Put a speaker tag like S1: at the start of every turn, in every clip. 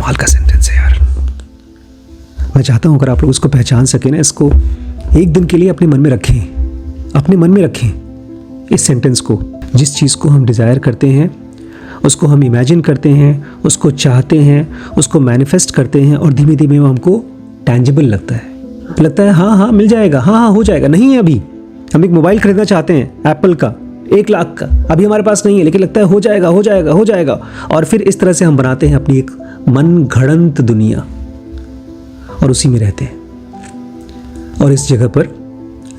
S1: कमाल का सेंटेंस है यार। मैं चाहता हूं अगर आप लोग इसको पहचान सके ना, इसको एक दिन के लिए अपने मन में रखें, अपने मन में रखें इस सेंटेंस को। जिस चीज़ को हम डिज़ायर करते हैं, उसको हम इमेजिन करते हैं, उसको चाहते हैं, उसको मैनिफेस्ट करते हैं और धीमे धीमे वो हमको टैंजिबल लगता है हाँ मिल जाएगा, हाँ हो जाएगा। नहीं है अभी, हम एक मोबाइल खरीदना चाहते हैं एप्पल का 1 लाख का, अभी हमारे पास नहीं है, लेकिन लगता है हो जाएगा। और फिर इस तरह से हम बनाते हैं अपनी एक मन घड़ंत दुनिया और उसी में रहते हैं। और इस जगह पर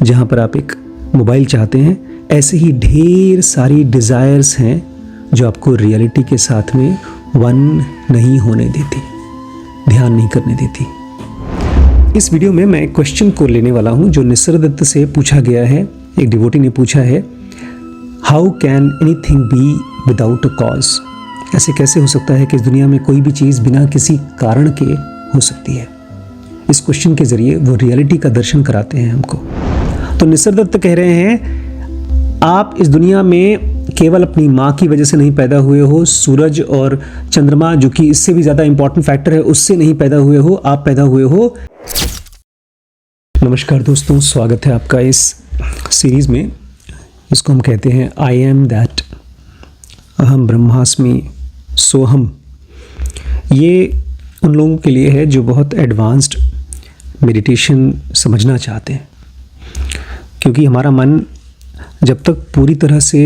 S1: जहाँ पर आप एक मोबाइल चाहते हैं, ऐसे ही ढेर सारी डिज़ायर्स हैं जो आपको रियलिटी के साथ में वन नहीं होने देती, ध्यान नहीं करने देती। इस वीडियो में मैं एक क्वेश्चन को लेने वाला हूँ जो निसर्गदत्त से पूछा गया है। एक डिवोटी ने पूछा है, how can anything be without a cause? ऐसे कैसे हो सकता है कि इस दुनिया में कोई भी चीज़ बिना किसी कारण के हो सकती है? इस क्वेश्चन के जरिए वो रियलिटी का दर्शन कराते हैं हमको। तो निसर्गदत्त कह रहे हैं, आप इस दुनिया में केवल अपनी माँ की वजह से नहीं पैदा हुए हो, सूरज और चंद्रमा जो कि इससे भी ज़्यादा इंपॉर्टेंट फैक्टर है उससे नहीं पैदा हुए हो, आप पैदा हुए हो। नमस्कार दोस्तों, स्वागत है आपका इस सीरीज़ में। इसको हम कहते हैं आई एम दैट, अहम ब्रह्मास्मि सोहम। ये उन लोगों के लिए है जो बहुत एडवांस्ड मेडिटेशन समझना चाहते हैं, क्योंकि हमारा मन जब तक पूरी तरह से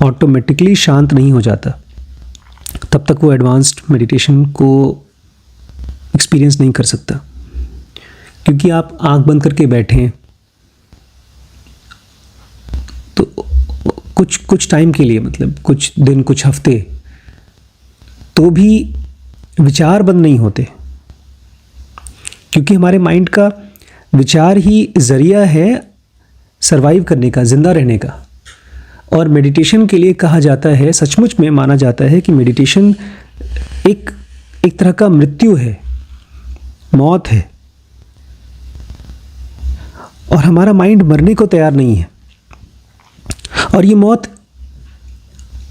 S1: ऑटोमेटिकली शांत नहीं हो जाता तब तक वो एडवांस्ड मेडिटेशन को एक्सपीरियंस नहीं कर सकता। क्योंकि आप आंख बंद करके बैठे हैं तो कुछ टाइम के लिए, मतलब कुछ दिन कुछ हफ्ते, तो भी विचार बंद नहीं होते, क्योंकि हमारे माइंड का विचार ही जरिया है सरवाइव करने का, जिंदा रहने का। और मेडिटेशन के लिए कहा जाता है, सचमुच में माना जाता है कि मेडिटेशन एक तरह का मृत्यु है, मौत है। और हमारा माइंड मरने को तैयार नहीं है। और ये मौत,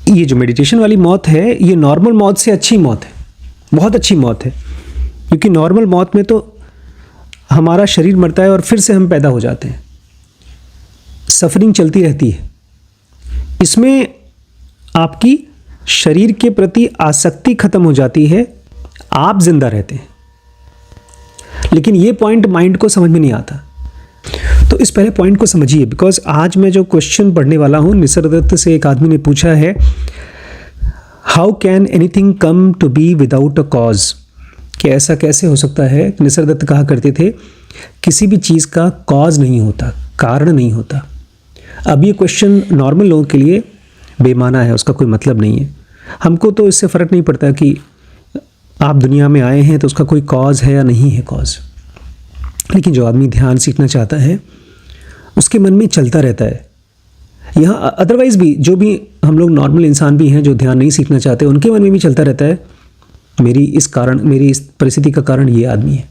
S1: ये जो मेडिटेशन वाली मौत है, ये नॉर्मल मौत से अच्छी मौत है, बहुत अच्छी मौत है। क्योंकि नॉर्मल मौत में तो हमारा शरीर मरता है और फिर से हम पैदा हो जाते हैं, सफरिंग चलती रहती है। इसमें आपकी शरीर के प्रति आसक्ति खत्म हो जाती है, आप जिंदा रहते हैं। लेकिन ये पॉइंट माइंड को समझ में नहीं आता। तो इस पहले पॉइंट को समझिए, बिकॉज आज मैं जो क्वेश्चन पढ़ने वाला हूँ, निसर्गदत्त से एक आदमी ने पूछा है, how can anything come to be without a cause? कि ऐसा कैसे हो सकता है? निसर्गदत्त कहा करते थे, किसी भी चीज़ का कॉज नहीं होता, कारण नहीं होता। अब ये क्वेश्चन नॉर्मल लोगों के लिए बेमाना है, उसका कोई मतलब नहीं है। हमको तो इससे फ़र्क नहीं पड़ता कि आप दुनिया में आए हैं तो उसका कोई कॉज है या नहीं है कॉज। लेकिन जो आदमी ध्यान सीखना चाहता है उसके मन में चलता रहता है। यहाँ अदरवाइज़ भी जो भी हम लोग नॉर्मल इंसान भी हैं जो ध्यान नहीं सीखना चाहते, उनके मन में भी चलता रहता है, मेरी इस परिस्थिति का कारण ये आदमी है,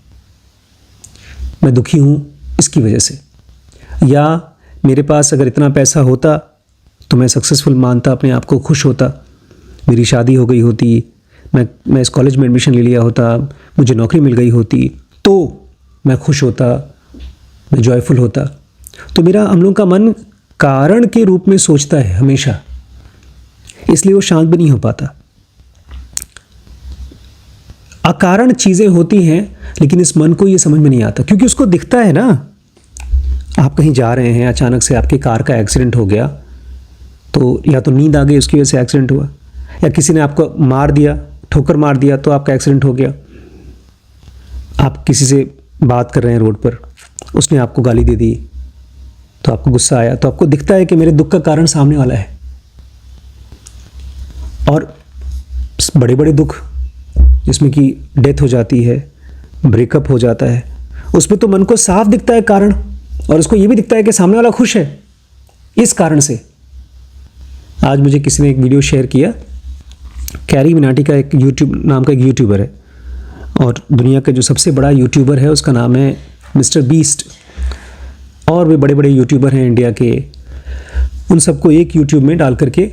S1: मैं दुखी हूँ इसकी वजह से, या मेरे पास अगर इतना पैसा होता तो मैं सक्सेसफुल मानता, अपने आप को खुश होता, मेरी शादी हो गई होती, मैं इस कॉलेज में एडमिशन ले लिया होता, मुझे नौकरी मिल गई होती तो मैं खुश होता, मैं जॉयफुल होता। तो हम लोगों का मन कारण के रूप में सोचता है हमेशा, इसलिए वो शांत भी नहीं हो पाता। अकारण चीज़ें होती हैं, लेकिन इस मन को ये समझ में नहीं आता, क्योंकि उसको दिखता है ना। आप कहीं जा रहे हैं, अचानक से आपकी कार का एक्सीडेंट हो गया, तो या तो नींद आ गई उसकी वजह से एक्सीडेंट हुआ, या किसी ने आपको मार दिया, ठोकर मार दिया तो आपका एक्सीडेंट हो गया। आप किसी से बात कर रहे हैं रोड पर, उसने आपको गाली दे दी तो आपको गुस्सा आया, तो आपको दिखता है कि मेरे दुख का कारण सामने वाला है। और बड़े बड़े दुख जिसमें कि डेथ हो जाती है, ब्रेकअप हो जाता है, उसमें तो मन को साफ दिखता है कारण, और उसको ये भी दिखता है कि सामने वाला खुश है इस कारण से। आज मुझे किसी ने एक वीडियो शेयर किया, कैरी मिनाटी का एक यूट्यूब नाम का एक यूट्यूबर है, और दुनिया का जो सबसे बड़ा यूट्यूबर है उसका नाम है मिस्टर बीस्ट। और भी बड़े बड़े यूट्यूबर हैं इंडिया के, उन सबको एक यूट्यूब में डाल करके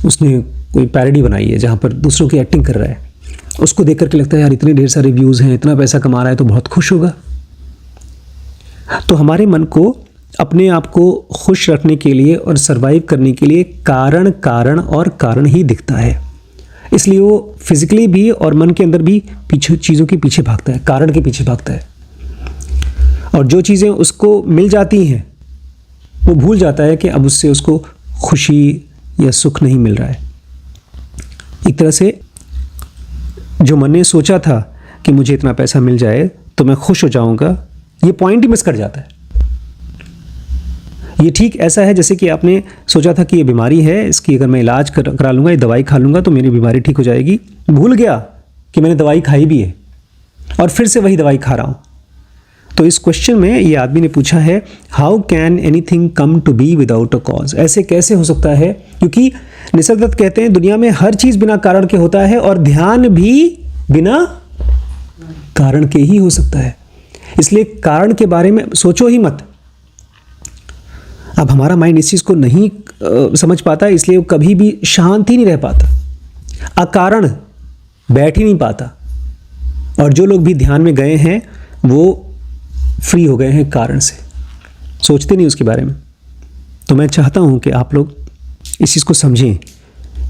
S1: उसने कोई पैरोडी बनाई है जहाँ पर दूसरों की एक्टिंग कर रहा है। उसको देख करके लगता है यार इतने ढेर सारे व्यूज़ हैं, इतना पैसा कमा रहा है तो बहुत खुश होगा। तो हमारे मन को अपने आप को खुश रखने के लिए और सरवाइव करने के लिए कारण कारण और कारण ही दिखता है। इसलिए वो फिजिकली भी और मन के अंदर भी पीछे चीज़ों के पीछे भागता है, कारण के पीछे भागता है। और जो चीज़ें उसको मिल जाती हैं वो भूल जाता है कि अब उससे उसको खुशी या सुख नहीं मिल रहा है। एक तरह से जो मन ने सोचा था कि मुझे इतना पैसा मिल जाए तो मैं खुश हो जाऊंगा, ये पॉइंट ही मिस कर जाता है। ये ठीक ऐसा है जैसे कि आपने सोचा था कि ये बीमारी है, इसकी अगर मैं इलाज करा लूँगा, ये दवाई खा लूँगा तो मेरी बीमारी ठीक हो जाएगी। भूल गया कि मैंने दवाई खाई भी है और फिर से वही दवाई खा रहा हूँ। तो इस क्वेश्चन में ये आदमी ने पूछा है, how can anything come to be without a cause? ऐसे कैसे हो सकता है? क्योंकि निसर्गदत्त कहते हैं दुनिया में हर चीज़ बिना कारण के होता है और ध्यान भी बिना कारण के ही हो सकता है। इसलिए कारण के बारे में सोचो ही मत। अब हमारा माइंड इस चीज़ को नहीं समझ पाता, इसलिए वो कभी भी शांत ही नहीं रह पाता, अकारण बैठ ही नहीं पाता। और जो लोग भी ध्यान में गए हैं वो फ्री हो गए हैं कारण से, सोचते नहीं उसके बारे में। तो मैं चाहता हूं कि आप लोग इस चीज़ को समझें।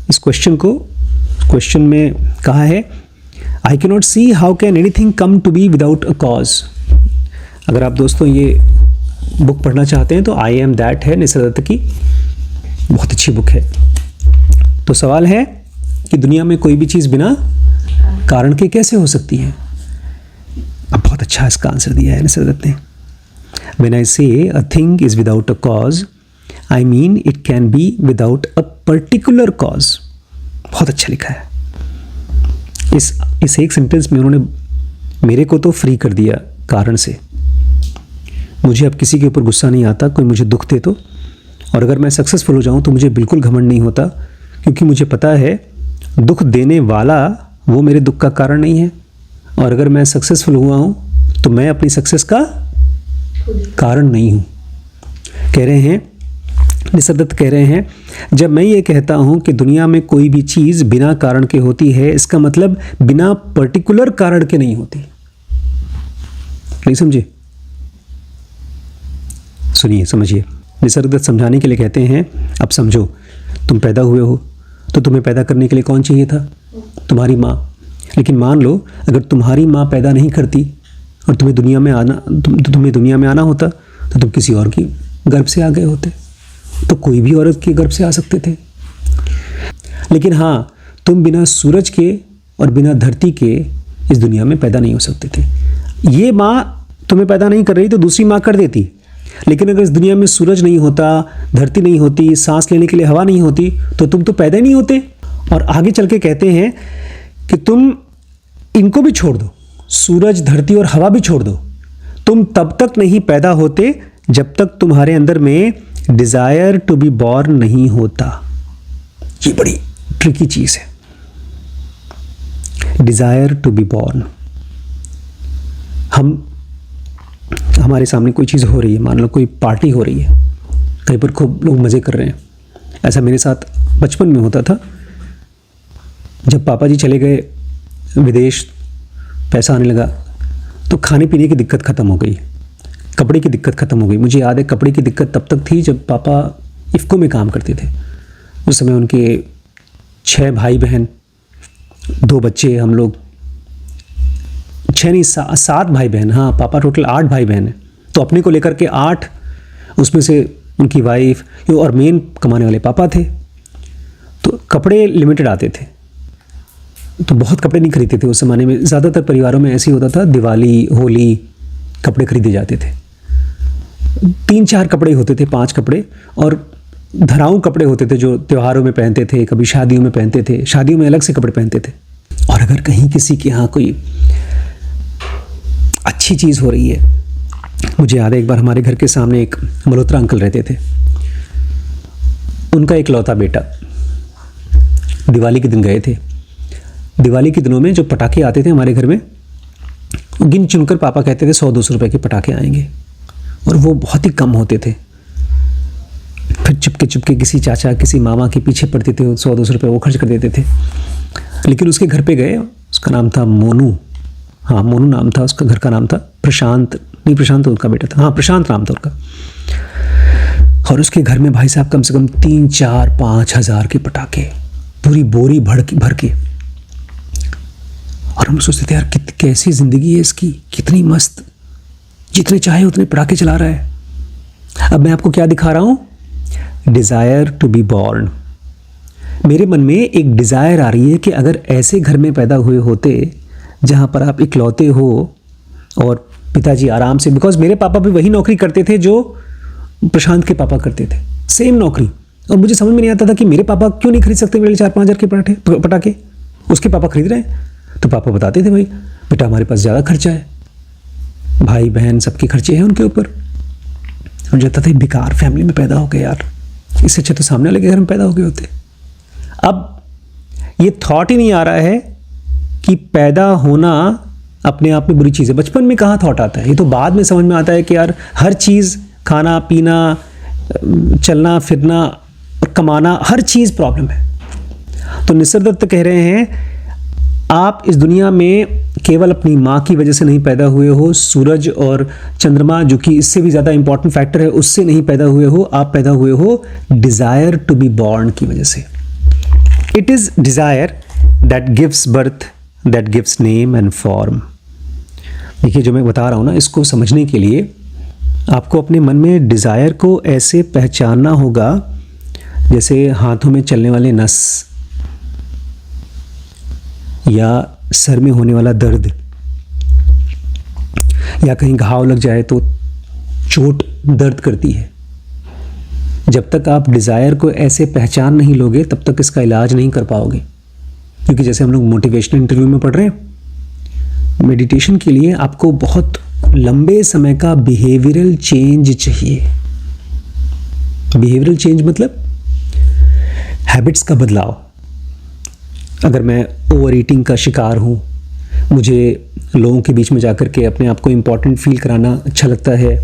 S1: इस क्वेश्चन में कहा है, I can not see how can anything come to be without a cause. अगर आप दोस्तों ये बुक पढ़ना चाहते हैं तो आई एम दैट है निसर्गदत्त की, बहुत अच्छी बुक है। तो सवाल है कि दुनिया में कोई भी चीज़ बिना कारण के कैसे हो सकती है? अब बहुत अच्छा इसका आंसर दिया है निसर्गदत्त ने। When I say a thing is without a cause, I mean it can be without a particular cause. बहुत अच्छा लिखा है। इस एक सेंटेंस में उन्होंने मेरे को तो फ्री कर दिया कारण से। मुझे अब किसी के ऊपर गुस्सा नहीं आता, कोई मुझे दुख दे तो, और अगर मैं सक्सेसफुल हो जाऊं तो मुझे बिल्कुल घमंड नहीं होता, क्योंकि मुझे पता है दुख देने वाला वो मेरे दुख का कारण नहीं है, और अगर मैं सक्सेसफुल हुआ हूं तो मैं अपनी सक्सेस का कारण नहीं हूं। कह रहे हैं निसर्गदत्त कह रहे हैं, जब मैं ये कहता हूं कि दुनिया में कोई भी चीज़ बिना कारण के होती है, इसका मतलब बिना पर्टिकुलर कारण के नहीं होती। नहीं समझे? सुनिए, समझिए। निसर्गदत्त समझाने के लिए कहते हैं, अब समझो, तुम पैदा हुए हो तो तुम्हें पैदा करने के लिए कौन चाहिए था? तुम्हारी माँ। लेकिन मान लो अगर तुम्हारी माँ पैदा नहीं करती और तुम्हें दुनिया में आना होता तो तुम किसी और की गर्भ से आ गए होते, तो कोई भी औरत के गर्भ से आ सकते थे। लेकिन हाँ, तुम बिना सूरज के और बिना धरती के इस दुनिया में पैदा नहीं हो सकते थे। ये माँ तुम्हें पैदा नहीं कर रही तो दूसरी माँ कर देती, लेकिन अगर इस दुनिया में सूरज नहीं होता, धरती नहीं होती, सांस लेने के लिए हवा नहीं होती, तो तुम तो पैदा ही नहीं होते। और आगे चल के कहते हैं कि तुम इनको भी छोड़ दो, सूरज, धरती और हवा भी छोड़ दो, तुम तब तक नहीं पैदा होते जब तक तुम्हारे अंदर में डिजायर टू बी बॉर्न नहीं होता। ये बड़ी ट्रिकी चीज है, डिजायर टू बी बॉर्न। हमारे सामने कोई चीज़ हो रही है, मान लो कोई पार्टी हो रही है, कहीं पर खूब लोग मज़े कर रहे हैं। ऐसा मेरे साथ बचपन में होता था। जब पापा जी चले गए विदेश, पैसा आने लगा, तो खाने पीने की दिक्कत ख़त्म हो गई, कपड़े की दिक्कत ख़त्म हो गई। मुझे याद है कपड़े की दिक्कत तब तक थी जब पापा इफ़को में काम करते थे। उस समय उनके 6 भाई बहन, 2 बच्चे, हम लोग 6 नहीं 7 भाई बहन। हाँ, पापा टोटल 8 भाई बहन हैं, तो अपने को लेकर के 8, उसमें से उनकी वाइफ और मेन कमाने वाले पापा थे। तो कपड़े लिमिटेड आते थे, तो बहुत कपड़े नहीं खरीदते थे उस ज़माने में। ज़्यादातर परिवारों में ऐसे ही होता था, दिवाली, होली कपड़े खरीदे जाते थे। 3-4 कपड़े होते थे, 5 कपड़े, और धराऊ कपड़े होते थे जो त्योहारों में पहनते थे, कभी शादियों में पहनते थे, शादियों में अलग से कपड़े पहनते थे। और अगर कहीं किसी के यहाँ कोई अच्छी चीज़ हो रही है, मुझे याद है एक बार हमारे घर के सामने एक मल्होत्रा अंकल रहते थे, उनका इकलौता बेटा दिवाली के दिन गए थे। दिवाली के दिनों में जो पटाखे आते थे हमारे घर में, गिन चुनकर पापा कहते थे 100-200 रुपए के पटाखे आएंगे, और वो बहुत ही कम होते थे। फिर चुपके चुपके किसी चाचा, किसी मामा के पीछे पड़ते थे, 100-200 रुपये वो खर्च कर देते थे। लेकिन उसके घर पे गए उसका नाम था मोनू, हाँ मोनू नाम था उसका, घर का नाम था प्रशांत, नहीं प्रशांत तो उनका बेटा था, हाँ प्रशांत नाम था उनका। और उसके घर में भाई साहब कम से कम 3-4-5 हज़ार के पटाखे, पूरी बोरी भर के। और हम सोचते थे यार कैसी ज़िंदगी है इसकी, कितनी मस्त, जितने चाहे उतने पटाखे चला रहा है। अब मैं आपको क्या दिखा रहा हूँ, डिज़ायर टू बी बॉर्न। मेरे मन में एक डिज़ायर आ रही है कि अगर ऐसे घर में पैदा हुए होते जहाँ पर आप इकलौते हो और पिताजी आराम से, बिकॉज मेरे पापा भी वही नौकरी करते थे जो प्रशांत के पापा करते थे, सेम नौकरी। और मुझे समझ में नहीं आता था कि मेरे पापा क्यों नहीं खरीद सकते मेरे लिए 4-5 हज़ार के पटाखे, उसके पापा खरीद रहे हैं। तो पापा बताते थे भाई बेटा हमारे पास ज़्यादा खर्चा है, भाई बहन सबके खर्चे हैं उनके ऊपर। मुझे लगता था बेकार फैमिली में पैदा हो गए यार, इससे अच्छा तो सामने वाले के घर में पैदा हो गए होते। अब ये थॉट ही नहीं आ रहा है कि पैदा होना अपने आप में बुरी चीज़ है। बचपन में कहाँ थॉट आता है, ये तो बाद में समझ में आता है कि यार हर चीज़, खाना पीना, चलना फिरना और कमाना, हर चीज़ प्रॉब्लम है। तो निसर्ग दत्त कह रहे हैं आप इस दुनिया में केवल अपनी माँ की वजह से नहीं पैदा हुए हो, सूरज और चंद्रमा जो कि इससे भी ज़्यादा इंपॉर्टेंट फैक्टर है उससे नहीं पैदा हुए हो, आप पैदा हुए हो डिज़ायर टू बी बॉर्न की वजह से। It is desire that gives birth, that gives name and form. देखिए जो मैं बता रहा हूँ ना, इसको समझने के लिए आपको अपने मन में डिज़ायर को ऐसे पहचानना होगा जैसे हाथों में चलने वाले नस, या सर में होने वाला दर्द, या कहीं घाव लग जाए तो चोट दर्द करती है। जब तक आप डिज़ायर को ऐसे पहचान नहीं लोगे तब तक इसका इलाज नहीं कर पाओगे। क्योंकि जैसे हम लोग मोटिवेशनल इंटरव्यू में पढ़ रहे हैं, मेडिटेशन के लिए आपको बहुत लंबे समय का बिहेवियरल चेंज चाहिए। बिहेवियरल चेंज मतलब हैबिट्स का बदलाव। अगर मैं ओवर ईटिंग का शिकार हूँ, मुझे लोगों के बीच में जाकर के अपने आप को इम्पॉर्टेंट फील कराना अच्छा लगता है,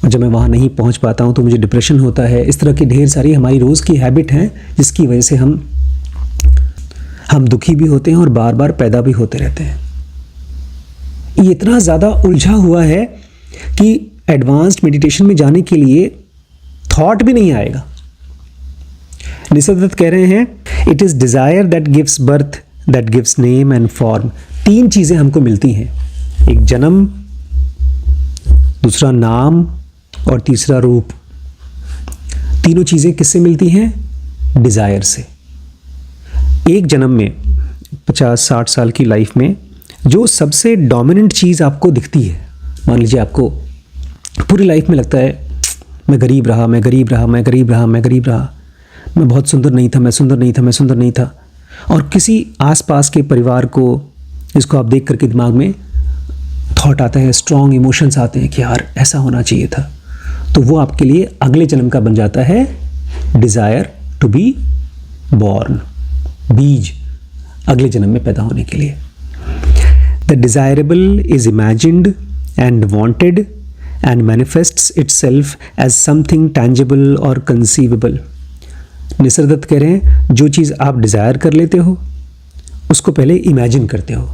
S1: और जब मैं वहाँ नहीं पहुँच पाता हूँ तो मुझे डिप्रेशन होता है। इस तरह की ढेर सारी हमारी रोज़ की हैबिट हैं जिसकी वजह से हम दुखी भी होते हैं और बार बार पैदा भी होते रहते हैं। ये इतना ज़्यादा उलझा हुआ है कि एडवांस्ड मेडिटेशन में जाने के लिए थॉट भी नहीं आएगा। निसर्ग दत्त कह रहे हैं it is desire that gives birth, that gives name and form. 3 चीज़ें हमको मिलती हैं, एक जन्म, दूसरा नाम और तीसरा रूप। तीनों चीज़ें किससे मिलती हैं? डिज़ायर से। एक जन्म में 50-60 साल की लाइफ में जो सबसे डोमिनेंट चीज़ आपको दिखती है, मान लीजिए आपको पूरी लाइफ में लगता है मैं गरीब रहा, मैं गरीब रहा, मैं गरीब रहा, मैं गरीब रहा, मैं बहुत सुंदर नहीं था, मैं सुंदर नहीं था, मैं सुंदर नहीं था। और किसी आसपास के परिवार को, जिसको आप देख करके दिमाग में थॉट आता है, स्ट्रॉन्ग इमोशंस आते हैं कि यार ऐसा होना चाहिए था, तो वो आपके लिए अगले जन्म का बन जाता है डिज़ायर टू बी बॉर्न, बीज अगले जन्म में पैदा होने के लिए। The desirable is imagined and wanted and manifests itself as something tangible or conceivable। Nisargadatta कह रहे हैं जो चीज़ आप डिज़ायर कर लेते हो उसको पहले इमेजिन करते हो।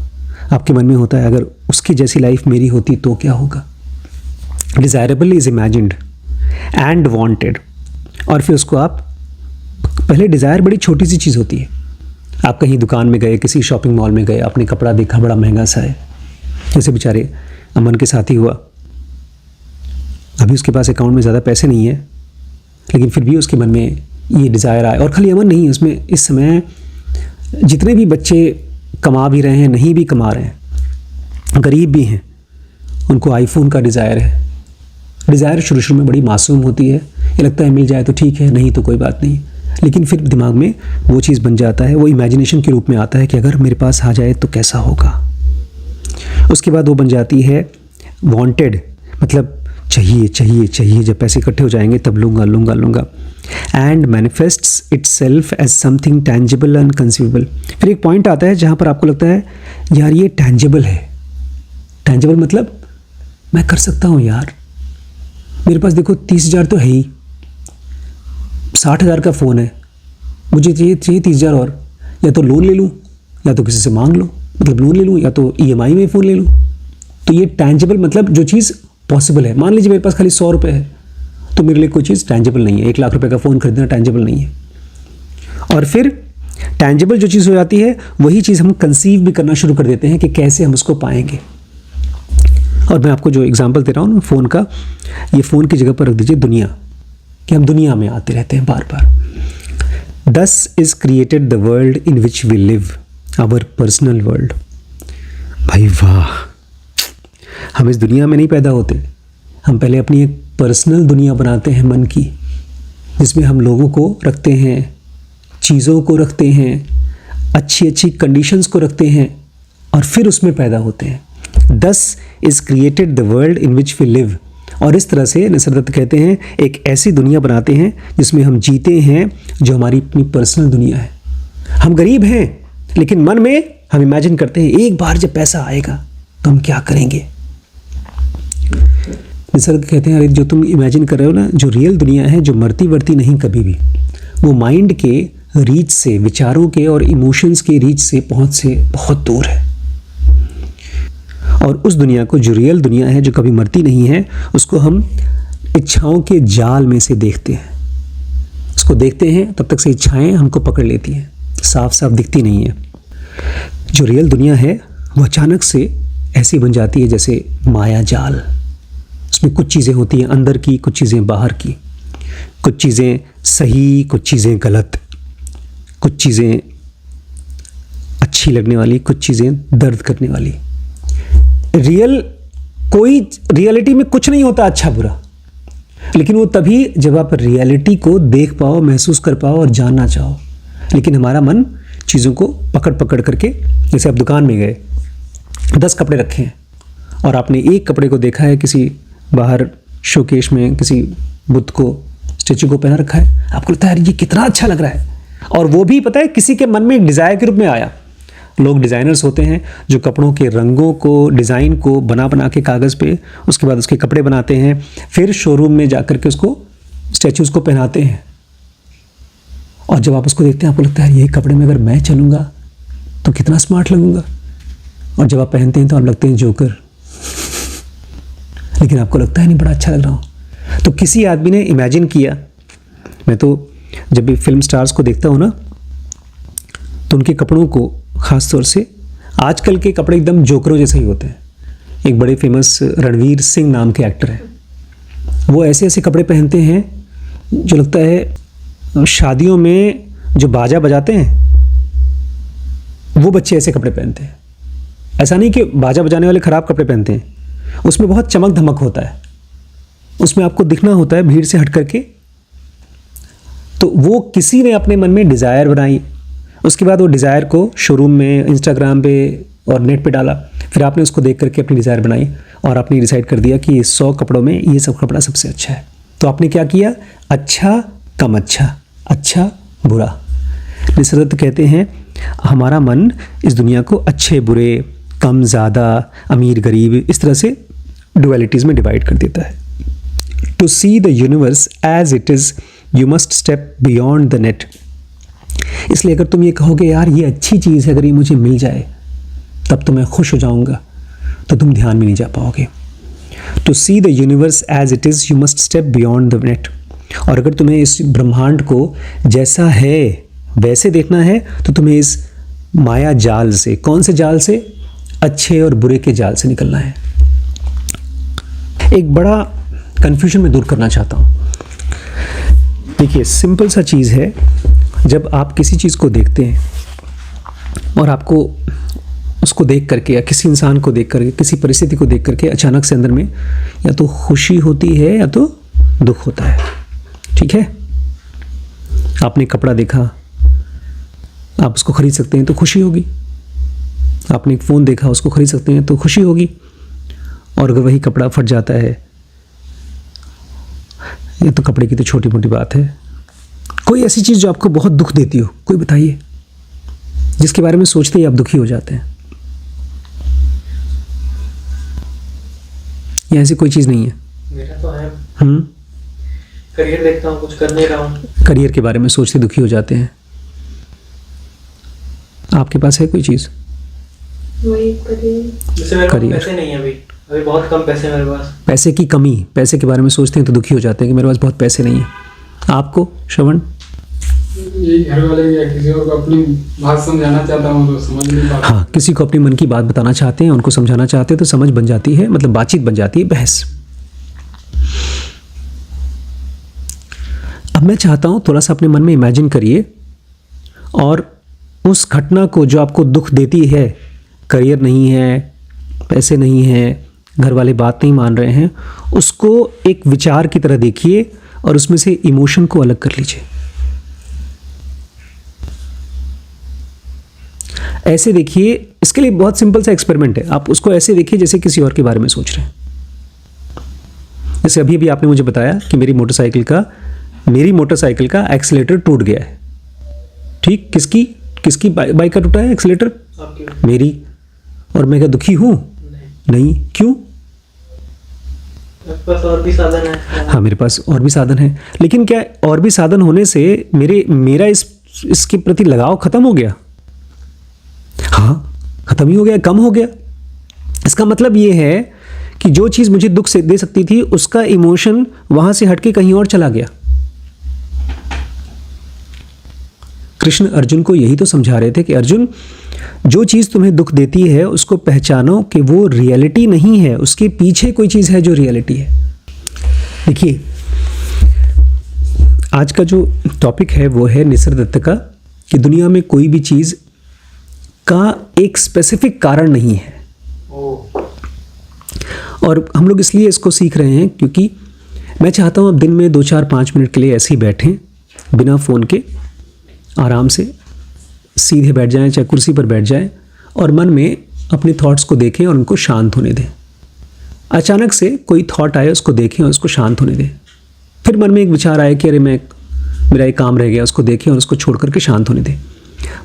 S1: आपके मन में होता है अगर उसकी जैसी लाइफ मेरी होती तो क्या होगा। Desirable is imagined and wanted, और फिर उसको आप पहले, डिज़ायर बड़ी छोटी सी चीज़ होती है। आप कहीं दुकान में गए, किसी शॉपिंग मॉल में गए, आपने कपड़ा देखा बड़ा महंगा सा है, जैसे बेचारे अमन के साथ ही हुआ। अभी उसके पास अकाउंट में ज़्यादा पैसे नहीं है, लेकिन फिर भी उसके मन में ये डिज़ायर आए। और खाली अमन नहीं, उसमें इस समय जितने भी बच्चे कमा भी रहे हैं, नहीं भी कमा रहे हैं, गरीब भी हैं, उनको आईफोन का डिज़ायर है। डिज़ायर शुरू शुरू में बड़ी मासूम होती है, ये लगता है मिल जाए तो ठीक है, नहीं तो कोई बात नहीं, लेकिन फिर दिमाग में वो चीज़ बन जाता है, वो इमेजिनेशन के रूप में आता है कि अगर मेरे पास आ जाए तो कैसा होगा। उसके बाद वो बन जाती है वांटेड, मतलब चाहिए चाहिए चाहिए, जब पैसे इकट्ठे हो जाएंगे तब लूँगा लूँगा लूँगा। And manifests itself as something tangible and conceivable. फिर एक पॉइंट आता है जहाँ पर आपको लगता है यार ये टैंजिबल है। टैंजिबल मतलब मैं कर सकता हूँ यार, मेरे पास देखो 30,000 तो है ही, 60,000 का फ़ोन है, मुझे चाहिए 30,000 और, या तो लोन ले लूँ या तो किसी से मांग लो, मतलब लोन ले लूँ, या तो EMI में फ़ोन ले लूँ। तो ये टैंजिबल मतलब जो चीज़ पॉसिबल है। मान लीजिए मेरे पास खाली 100 रुपये है, तो मेरे लिए कोई चीज़ टैंजिबल नहीं है। 1 लाख रुपए का फ़ोन खरीदना टैंजिबल नहीं है। और फिर टैंजिबल जो चीज़ हो जाती है वही चीज़ हम कंसीव भी करना शुरू कर देते हैं कि कैसे हम उसको पाएंगे। और मैं आपको जो एग्जांपल दे रहा हूँ ना फ़ोन का, ये फ़ोन की जगह पर रख दीजिए दुनिया, कि हम दुनिया में आते रहते हैं बार बार। Thus is created the world in which we live, our personal world। भाई वाह, हम इस दुनिया में नहीं पैदा होते, हम पहले अपनी एक पर्सनल दुनिया बनाते हैं मन की, जिसमें हम लोगों को रखते हैं, चीज़ों को रखते हैं, अच्छी अच्छी कंडीशंस को रखते हैं, और फिर उसमें पैदा होते हैं। Thus is created the world in which we live। और इस तरह से निसर्ग दत्त कहते हैं एक ऐसी दुनिया बनाते हैं जिसमें हम जीते हैं, जो हमारी अपनी पर्सनल दुनिया है। हम गरीब हैं, लेकिन मन में हम इमेजिन करते हैं एक बार जब पैसा आएगा तो हम क्या करेंगे। निसर्ग कहते हैं अरे जो तुम इमेजिन कर रहे हो ना, जो रियल दुनिया है, जो मरती वर्ती नहीं कभी भी, वो माइंड के रीच से, विचारों के और इमोशंस के रीच से, पहुंच से बहुत दूर है। और उस दुनिया को, जो रियल दुनिया है, जो कभी मरती नहीं है, उसको हम इच्छाओं के जाल में से देखते हैं। उसको देखते हैं तब तक से इच्छाएं हमको पकड़ लेती हैं, साफ साफ दिखती नहीं है। जो रियल दुनिया है वो अचानक से ऐसी बन जाती है जैसे माया जाल। उसमें कुछ चीज़ें होती हैं अंदर की, कुछ चीज़ें बाहर की, कुछ चीज़ें सही, कुछ चीज़ें गलत, कुछ चीज़ें अच्छी लगने वाली, कुछ चीज़ें दर्द करने वाली। कोई रियलिटी में कुछ नहीं होता अच्छा बुरा, लेकिन वो तभी जब आप रियलिटी को देख पाओ, महसूस कर पाओ और जानना चाहो। लेकिन हमारा मन चीज़ों को पकड़ पकड़ करके, जैसे आप दुकान में गए, 10 कपड़े रखे हैं और आपने एक कपड़े को देखा है किसी बाहर शोकेश में, किसी बुद्ध को, स्टैचू को पहना रखा है, आपको लगता है यार ये कितना अच्छा लग रहा है, और वो भी पता है किसी के मन में एक डिज़ायर के रूप में आया। लोग डिज़ाइनर्स होते हैं जो कपड़ों के रंगों को, डिज़ाइन को बना के कागज़ पे, उसके बाद उसके कपड़े बनाते हैं, फिर शोरूम में जाकर के उसको, स्टैचूज़ को पहनाते हैं। और जब आप उसको देखते हैं आपको लगता है यही कपड़े में अगर मैं चलूँगा तो कितना स्मार्ट लगूंगा, और जब आप पहनते हैं तो आप लगते हैं जोकर, लेकिन आपको लगता है नहीं बड़ा अच्छा लग रहा हूँ। तो किसी आदमी ने इमेजिन किया। मैं तो जब भी फिल्म स्टार्स को देखता हूँ ना, तो उनके कपड़ों को, ख़ास तौर से आजकल के कपड़े एकदम जोकरों जैसे ही होते हैं। एक बड़े फेमस रणवीर सिंह नाम के एक्टर हैं, वो ऐसे ऐसे कपड़े पहनते हैं जो लगता है शादियों में जो बाजा बजाते हैं वो बच्चे ऐसे कपड़े पहनते हैं। ऐसा नहीं कि बाजा बजाने वाले ख़राब कपड़े पहनते हैं, उसमें बहुत चमक धमक होता है, उसमें आपको दिखना होता है भीड़ से हट करके। तो वो किसी ने अपने मन में डिज़ायर बनाई, उसके बाद वो डिज़ायर को शोरूम में, इंस्टाग्राम पे और नेट पे डाला, फिर आपने उसको देख करके अपनी डिज़ायर बनाई और आपने डिसाइड कर दिया कि 100 कपड़ों में ये सब कपड़ा सबसे अच्छा है। तो आपने क्या किया, अच्छा कम अच्छा, अच्छा बुरा। निसर्ग दत्त कहते हैं हमारा मन इस दुनिया को अच्छे बुरे, कम ज़्यादा, अमीर गरीब, इस तरह से डुअलिटीज़ में डिवाइड कर देता है। To see the universe as it is you must step beyond the net. इसलिए अगर तुम ये कहोगे यार ये अच्छी चीज़ है, अगर ये मुझे मिल जाए तब तो मैं खुश हो जाऊंगा, तो तुम ध्यान में नहीं जा पाओगे। To see the universe as it is you must step beyond the net. और अगर तुम्हें इस ब्रह्मांड को जैसा है वैसे देखना है तो तुम्हें इस माया जाल से, कौन से जाल से, अच्छे और बुरे के जाल से निकलना है। एक बड़ा कन्फ्यूजन मैं दूर करना चाहता हूँ। देखिए सिंपल सा चीज़ है, जब आप किसी चीज़ को देखते हैं और आपको उसको देख करके या किसी इंसान को देख करके, किसी परिस्थिति को देख करके अचानक से अंदर में या तो खुशी होती है या तो दुख होता है, ठीक है। आपने कपड़ा देखा, आप उसको खरीद सकते हैं तो खुशी होगी। आपने एक फ़ोन देखा, उसको खरीद सकते हैं तो खुशी होगी। और अगर वही कपड़ा फट जाता है, ये तो कपड़े की तो छोटी मोटी बात है। कोई ऐसी चीज़ जो आपको बहुत दुख देती हो, कोई बताइए, जिसके बारे में सोचते ही आप दुखी हो जाते हैं। या ऐसी कोई चीज़ नहीं है?
S2: मेरा तो है। करियर देखता हूँ, कुछ कर नहीं रहा हूँ,
S1: करियर के बारे में सोचते दुखी हो जाते हैं। आपके पास है कोई चीज़?
S3: वही करियर।
S2: जैसे मेरे पास
S1: करियर।
S2: पैसे नहीं है अभी, अभी बहुत कम पैसे हैं मेरे पास।
S1: पैसे की कमी, पैसे के बारे में सोचते हैं तो दुखी हो जाते हैं कि मेरे पास बहुत पैसे नहीं है। आपको श्रवण?
S4: यही घर वाले या किसी और को अपनी बात समझाना चाहता हूँ तो समझ नहीं पाता।
S1: हाँ, किसी को अपने मन की बात बताना चाहते हैं, उनको समझाना चाहते हैं तो समझ बन जाती है, मतलब बातचीत बन जाती है, बहस। अब मैं चाहता हूँ थोड़ा सा अपने मन में इमेजिन करिए और उस घटना को जो आपको दुख देती है, करियर नहीं है, पैसे नहीं है, घर वाले बात नहीं मान रहे हैं, उसको एक विचार की तरह देखिए और उसमें से इमोशन को अलग कर लीजिए। ऐसे देखिए, इसके लिए बहुत सिंपल सा एक्सपेरिमेंट है। आप उसको ऐसे देखिए जैसे किसी और के बारे में सोच रहे हैं। जैसे अभी अभी आपने मुझे बताया कि मेरी मोटरसाइकिल का एक्सीलेटर टूट गया है। ठीक, किसकी बाइक का टूटा है एक्सीलेटर?
S2: आपकी?
S1: मेरी। और मैं क्या दुखी हूं? नहीं। क्यों?
S2: मेरे पास और भी साधन है।
S1: हाँ, मेरे पास और भी साधन है, लेकिन क्या और भी साधन होने से मेरा इसके प्रति लगाव खत्म हो गया? हाँ, खत्म ही हो गया, कम हो गया। इसका मतलब ये है कि जो चीज़ मुझे दुख से दे सकती थी उसका इमोशन वहां से हटके कहीं और चला गया। कृष्ण अर्जुन को यही तो समझा रहे थे कि अर्जुन, जो चीज़ तुम्हें दुख देती है उसको पहचानो कि वो रियलिटी नहीं है, उसके पीछे कोई चीज़ है जो रियलिटी है। देखिए, आज का जो टॉपिक है वो है निसर्गदत्त का, कि दुनिया में कोई भी चीज़ का एक स्पेसिफिक कारण नहीं है। और हम लोग इसलिए इसको सीख रहे हैं क्योंकि मैं चाहता हूँ अब दिन में 2-4-5 मिनट के लिए ऐसे ही बैठें, बिना फ़ोन के, आराम से सीधे बैठ जाएं, चाहे कुर्सी पर बैठ जाएं, और मन में अपने थॉट्स को देखें और उनको शांत होने दें। अचानक से कोई थॉट आए, उसको देखें और उसको शांत होने दें। फिर मन में एक विचार आए कि अरे मेरा एक काम रह गया, उसको देखें और उसको छोड़ करके शांत होने दें।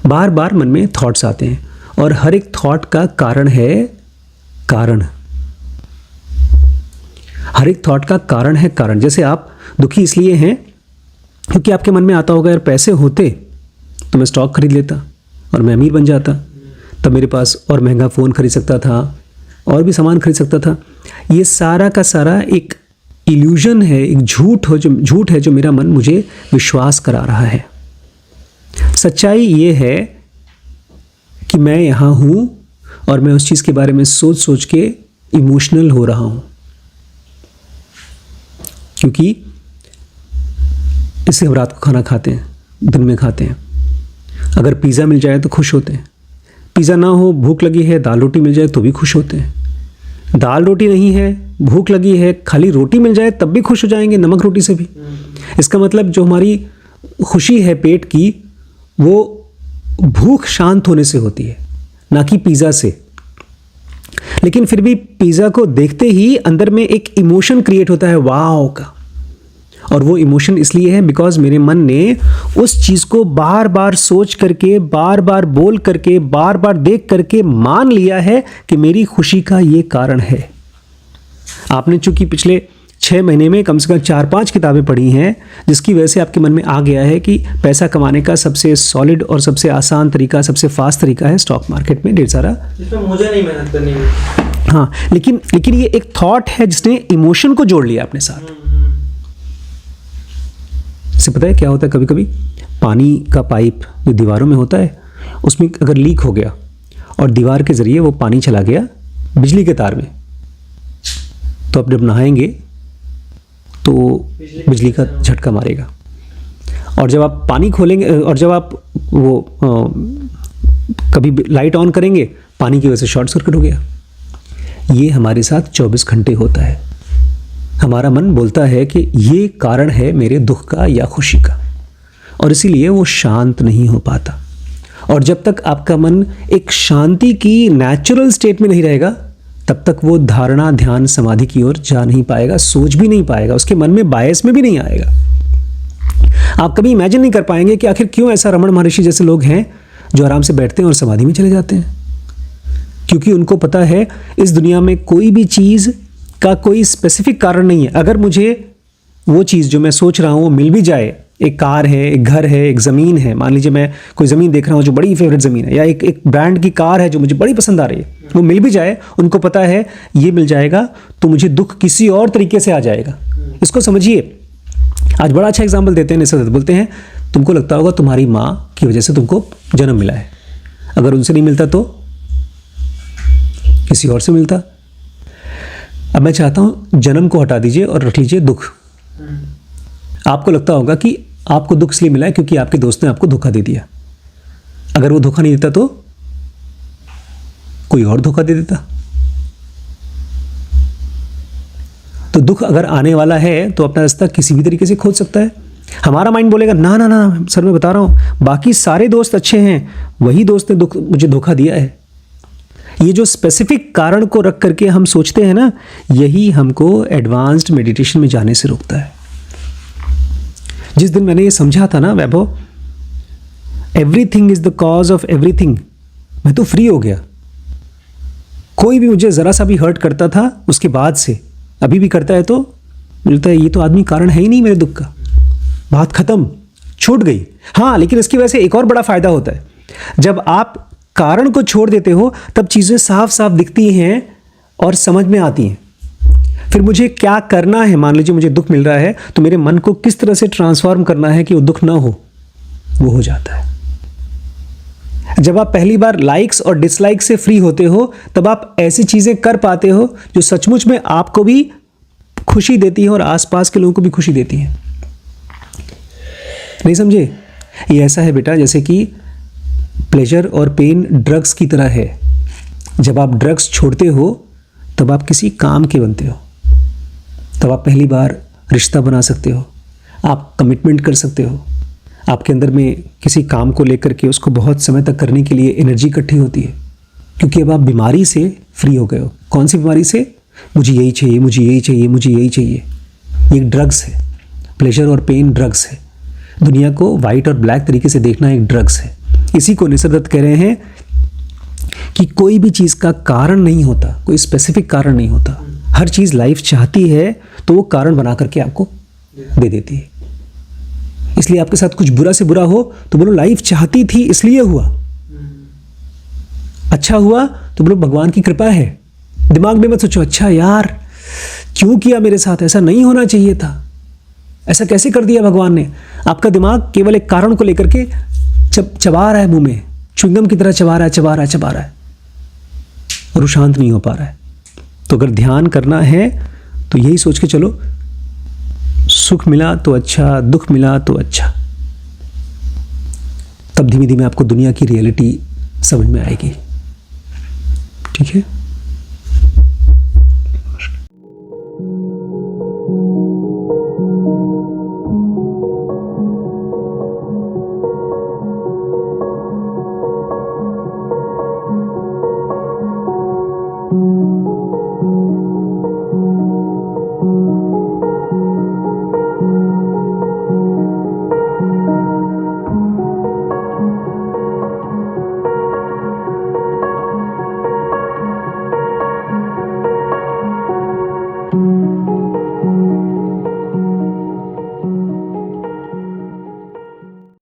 S1: बार बार मन में थॉट्स आते हैं और हर एक थॉट का कारण है कारण। हर एक थॉट का कारण है कारण। जैसे आप दुखी इसलिए हैं क्योंकि आपके मन में आता होगा यार पैसे होते तो मैं स्टॉक खरीद लेता और मैं अमीर बन जाता, तब मेरे पास और महंगा फ़ोन खरीद सकता था और भी सामान खरीद सकता था। ये सारा का सारा एक इल्यूजन है, एक झूठ है जो मेरा मन मुझे विश्वास करा रहा है। सच्चाई ये है कि मैं यहाँ हूँ और मैं उस चीज़ के बारे में सोच सोच के इमोशनल हो रहा हूँ, क्योंकि इससे हम रात को खाना खाते हैं, दिन में खाते हैं। अगर पिज़्ज़ा मिल जाए तो खुश होते हैं, पिज़्ज़ा ना हो, भूख लगी है, दाल रोटी मिल जाए तो भी खुश होते हैं। दाल रोटी नहीं है, भूख लगी है, खाली रोटी मिल जाए तब भी खुश हो जाएंगे, नमक रोटी से भी। इसका मतलब जो हमारी खुशी है पेट की, वो भूख शांत होने से होती है, ना कि पिज़्ज़ा से। लेकिन फिर भी पिज़्ज़ा को देखते ही अंदर में एक इमोशन क्रिएट होता है वाव का, और वो इमोशन इसलिए है बिकॉज मेरे मन ने उस चीज़ को बार बार सोच करके, बार बार बोल करके, बार बार देख करके मान लिया है कि मेरी खुशी का ये कारण है। आपने चूंकि पिछले 6 महीने में कम से कम 4-5 किताबें पढ़ी हैं, जिसकी वजह से आपके मन में आ गया है कि पैसा कमाने का सबसे सॉलिड और सबसे आसान तरीका, सबसे फास्ट तरीका है स्टॉक मार्केट में ढेर सारा।
S2: जिसमें मुझे नहीं मेहनत करनी है।
S1: हाँ, लेकिन ये एक थॉट है जिसने इमोशन को जोड़ लिया अपने साथ। इससे पता है क्या होता है, कभी कभी पानी का पाइप जो दीवारों में होता है, उसमें अगर लीक हो गया और दीवार के ज़रिए वो पानी चला गया बिजली के तार में, तो आप जब नहाएंगे तो बिजली का झटका मारेगा। और जब आप पानी खोलेंगे और जब आप वो कभी लाइट ऑन करेंगे, पानी की वजह से शॉर्ट सर्किट हो गया। ये हमारे साथ 24 घंटे होता है। हमारा मन बोलता है कि ये कारण है मेरे दुख का या खुशी का, और इसीलिए वो शांत नहीं हो पाता। और जब तक आपका मन एक शांति की नेचुरल स्टेट में नहीं रहेगा, तब तक वो धारणा, ध्यान, समाधि की ओर जा नहीं पाएगा, सोच भी नहीं पाएगा, उसके मन में बायस में भी नहीं आएगा। आप कभी इमेजिन नहीं कर पाएंगे कि आखिर क्यों ऐसा रमण महर्षि जैसे लोग हैं जो आराम से बैठते हैं और समाधि में चले जाते हैं। क्योंकि उनको पता है इस दुनिया में कोई भी चीज़ का कोई स्पेसिफिक कारण नहीं है। अगर मुझे वो चीज़ जो मैं सोच रहा हूँ वो मिल भी जाए एक कार है, एक घर है, एक ज़मीन है। मान लीजिए मैं कोई ज़मीन देख रहा हूँ जो बड़ी फेवरेट ज़मीन है, या एक ब्रांड की कार है जो मुझे बड़ी पसंद आ रही है, वो मिल भी जाए, उनको पता है ये मिल जाएगा तो मुझे दुख किसी और तरीके से आ जाएगा। इसको समझिए। आज बड़ा अच्छा एग्जाम्पल देते हैं निसर्ग, बोलते हैं तुमको लगता होगा तुम्हारी माँ की वजह से तुमको जन्म मिला है, अगर उनसे नहीं मिलता तो किसी और से मिलता। अब मैं चाहता हूँ जन्म को हटा दीजिए और रख लीजिए दुख। आपको लगता होगा कि आपको दुख इसलिए मिला है क्योंकि आपके दोस्त ने आपको धोखा दे दिया, अगर वो धोखा नहीं देता तो कोई और धोखा दे देता। तो दुख अगर आने वाला है तो अपना रास्ता किसी भी तरीके से खोज सकता है। हमारा माइंड बोलेगा ना ना ना सर, मैं बता रहा हूँ बाकी सारे दोस्त अच्छे हैं, वही दोस्त ने मुझे धोखा दिया है। ये जो स्पेसिफिक कारण को रख करके हम सोचते हैं ना, यही हमको एडवांस्ड मेडिटेशन में जाने से रोकता है। जिस दिन मैंने ये समझा था ना Vaibhav, everything is the cause of everything, मैं तो फ्री हो गया। कोई भी मुझे ज़रा सा भी हर्ट करता था उसके बाद से, अभी भी करता है तो मुझे लगता है ये तो आदमी कारण है ही नहीं मेरे दुख का, बात खत्म, छूट गई। हाँ, लेकिन इसकी वजह से एक और बड़ा फायदा होता है, जब आप कारण को छोड़ देते हो तब चीज़ें साफ साफ दिखती हैं और समझ में आती हैं। फिर मुझे क्या करना है, मान लीजिए मुझे दुख मिल रहा है तो मेरे मन को किस तरह से ट्रांसफॉर्म करना है कि वो दुख ना हो, वो हो जाता है। जब आप पहली बार लाइक्स और डिसलाइक से फ्री होते हो तब आप ऐसी चीज़ें कर पाते हो जो सचमुच में आपको भी खुशी देती है और आसपास के लोगों को भी खुशी देती है। नहीं समझे? ये ऐसा है बेटा जैसे कि प्लेजर और पेन ड्रग्स की तरह है। जब आप ड्रग्स छोड़ते हो तब आप किसी काम के बनते हो, तब आप पहली बार रिश्ता बना सकते हो, आप कमिटमेंट कर सकते हो, आपके अंदर में किसी काम को लेकर के उसको बहुत समय तक करने के लिए एनर्जी इकट्ठी होती है, क्योंकि अब आप बीमारी से फ्री हो गए हो। कौन सी बीमारी से? मुझे यही चाहिए, मुझे यही चाहिए, मुझे यही चाहिए। ये एक ड्रग्स है, प्लेजर और पेन ड्रग्स है। दुनिया को वाइट और ब्लैक तरीके से देखना एक ड्रग्स है। इसी को निसर्ग दत्त कह रहे हैं कि कोई भी चीज़ का कारण नहीं होता, कोई स्पेसिफिक कारण नहीं होता। हर चीज़ लाइफ चाहती है तो वो कारण बना करके आपको दे देती है। इसलिए आपके साथ कुछ बुरा से बुरा हो तो बोलो लाइफ चाहती थी इसलिए हुआ, अच्छा हुआ तो बोलो भगवान की कृपा है। दिमाग में मत सोचो अच्छा यार क्यों किया मेरे साथ, ऐसा नहीं होना चाहिए था, ऐसा कैसे कर दिया भगवान ने। आपका दिमाग केवल एक कारण को लेकर के चबा रहा है, मुंह में च्युइंगम की तरह चबा रहा है और वो शांत नहीं हो पा रहा है। तो अगर ध्यान करना है तो यही सोच के चलो, सुख मिला तो अच्छा, दुख मिला तो अच्छा, तब धीमे धीमे आपको दुनिया की रियलिटी समझ में आएगी। ठीक है।